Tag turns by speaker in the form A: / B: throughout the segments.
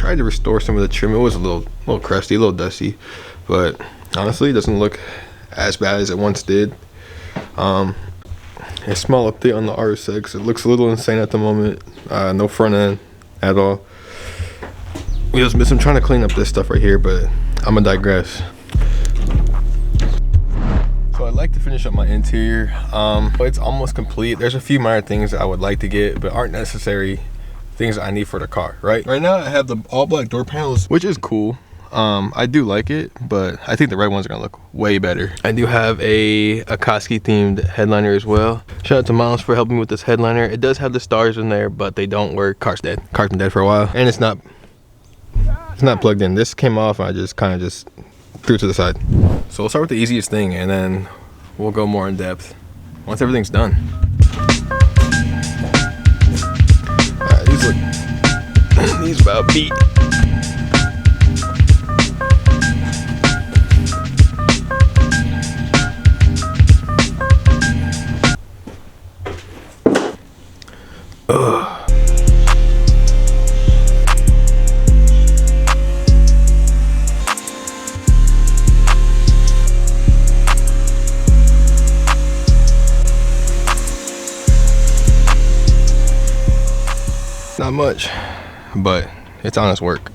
A: tried to restore some of the trim. It was a little crusty, a little dusty, but honestly, it doesn't look as bad as it once did. A small update on the RS-X. It looks a little insane at the moment. No front end at all. Wheels missing. I'm trying to clean up this stuff right here, but I'm gonna digress. So I'd like to finish up my interior. It's almost complete. There's a few minor things that I would like to get, but aren't necessary things that I need for the car, right? Right now I have the all black door panels, which is cool. I do like it, but I think the red ones are gonna look way better. I do have a Akatsuki themed headliner as well. Shout out to Miles for helping me with this headliner. It does have the stars in there, but they don't work. Car's dead. Car's been dead for a while, and it's not plugged in. This came off, and I just kind of just threw it to the side. So we'll start with the easiest thing, and then we'll go more in depth once everything's done. Alright, these look these about beat. Not much, but it's honest work.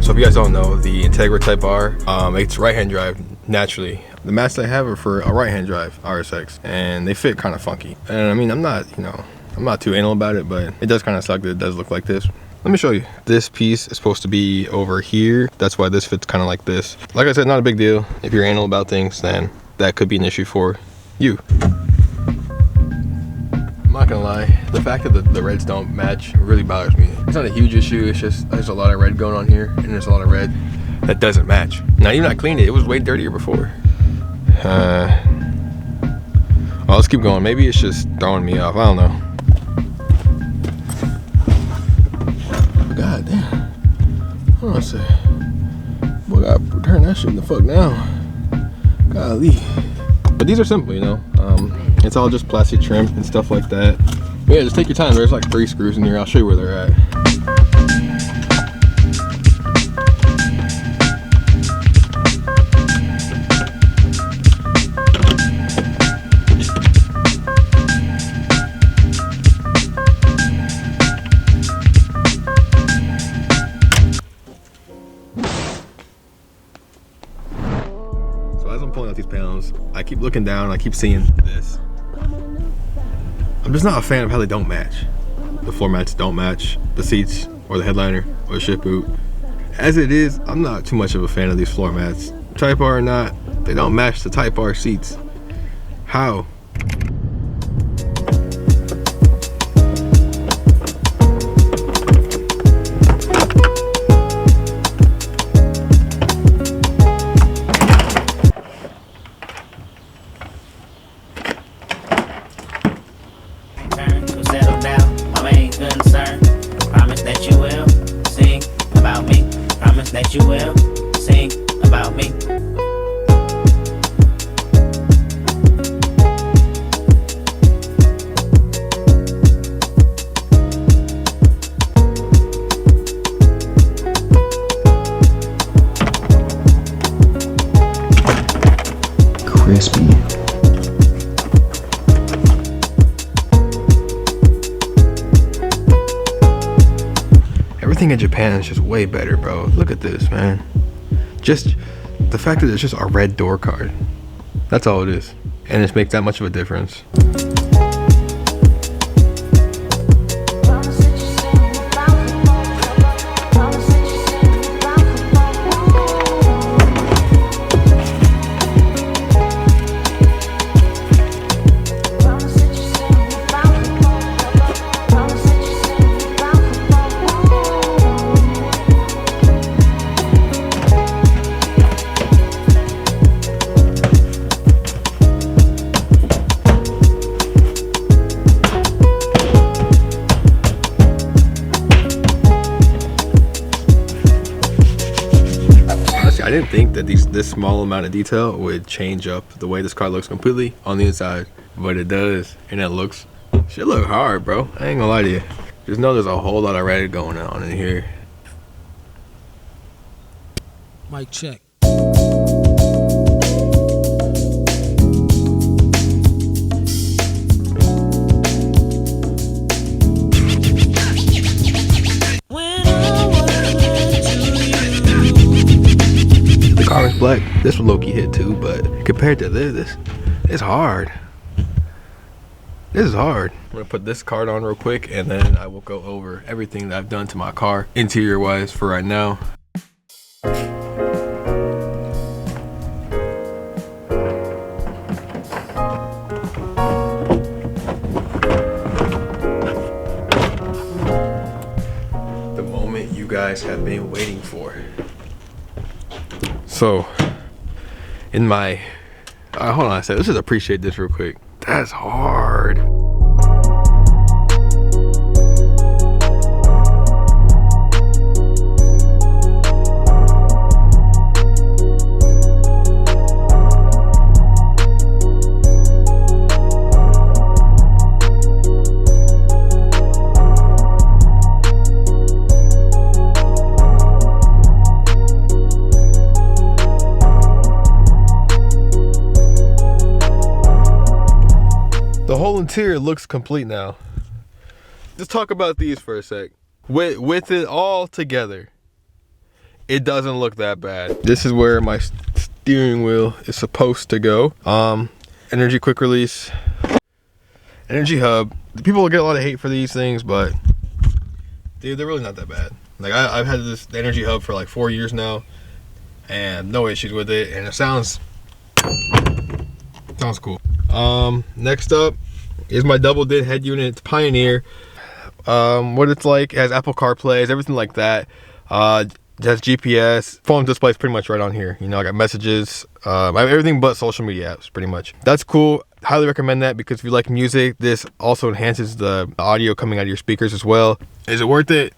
A: So if you guys don't know, the Integra Type R, it's right-hand drive naturally. The mats I have are for a right-hand drive RS-X, and they fit kind of funky. And I mean, I'm not too anal about it, but it does kind of suck that it does look like this. Let me show you. This piece is supposed to be over here. That's why this fits kind of like this. Like I said, not a big deal. If you're anal about things, then that could be an issue for you. I'm not gonna lie, the fact that the reds don't match really bothers me. It's not a huge issue, it's just there's a lot of red going on here, and there's a lot of red that doesn't match. Now, even I cleaned it, it was way dirtier before. Well, let's keep going. Maybe it's just throwing me off, I don't know. God damn. Hold on a sec. Boy, I gotta turn that shit in the fuck down. Golly. But these are simple, you know. It's all just plastic trim and stuff like that. But yeah, just take your time. There's like 3 screws in here. I'll show you where they're at. So as I'm pulling out these panels, I keep looking down, I keep seeing this. I'm just not a fan of how they don't match. The floor mats don't match the seats or the headliner or the shift boot. As it is, I'm not too much of a fan of these floor mats. Type R or not, they don't match the Type R seats. How?
B: That you will sing about me.
C: Crispy.
A: Everything in Japan is just way better, bro. Look at this, man. Just the fact that it's just a red door card. That's all it is. And it makes that much of a difference. I didn't think that this small amount of detail would change up the way this car looks completely on the inside, but it does, and it looks Shit look hard, bro. I ain't gonna lie to you. Just know there's a whole lot of red going on in here.
D: Mic check.
A: The car is black. This one low-key hit too, but compared to this, it's hard. This is hard. I'm gonna put this card on real quick and then I will go over everything that I've done to my car interior wise for right now. The moment you guys have been waiting for. So, in my, hold on a second, let's just appreciate this real quick. That's hard. The whole interior looks complete now. Just talk about these for a sec. With it all together, it doesn't look that bad. This is where my steering wheel is supposed to go. Energy quick release, energy hub. People get a lot of hate for these things, but dude, they're really not that bad. Like I've had this energy hub for like 4 years now, and no issues with it, and it sounds cool. Next up is my double DIN head unit. It's Pioneer. What it's like, it has Apple CarPlay, everything like that. It has GPS. Phone display is pretty much right on here. You know, I got messages. I have everything but social media apps, pretty much. That's cool. Highly recommend that because if you like music, this also enhances the audio coming out of your speakers as well. Is it worth it?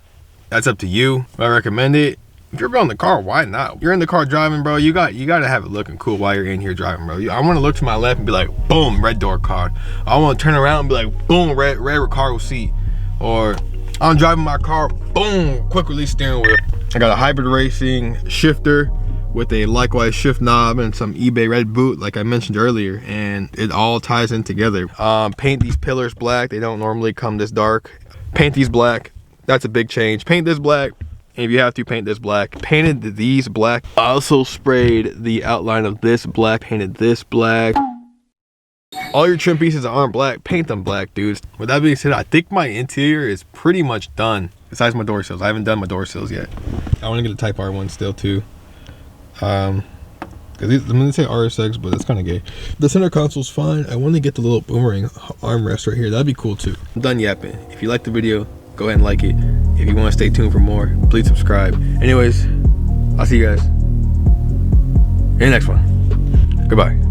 A: That's up to you. I recommend it. If you're building the car, why not? You're in the car driving, bro. You got to have it looking cool while you're in here driving, bro. I want to look to my left and be like, boom, red door card. I want to turn around and be like, boom, red Recaro seat. Or I'm driving my car, boom, quick release steering wheel. I got a hybrid racing shifter with a likewise shift knob and some eBay red boot, like I mentioned earlier, and it all ties in together. Paint these pillars black. They don't normally come this dark. Paint these black. That's a big change. Paint this black. And if you have to, paint this black. Painted these black. I also sprayed the outline of this black. Painted this black. All your trim pieces aren't black, paint them black, dudes. With that being said, I think my interior is pretty much done. Besides my door sills. I haven't done my door sills yet. I want to get a Type R one still too. Cause I'm gonna say RSX, but that's kind of gay. The center console's fine. I want to get the little boomerang armrest right here. That'd be cool too. I'm done yapping. If you like the video, go ahead and like it. If you want to stay tuned for more, please subscribe. Anyways, I'll see you guys in the next one. Goodbye.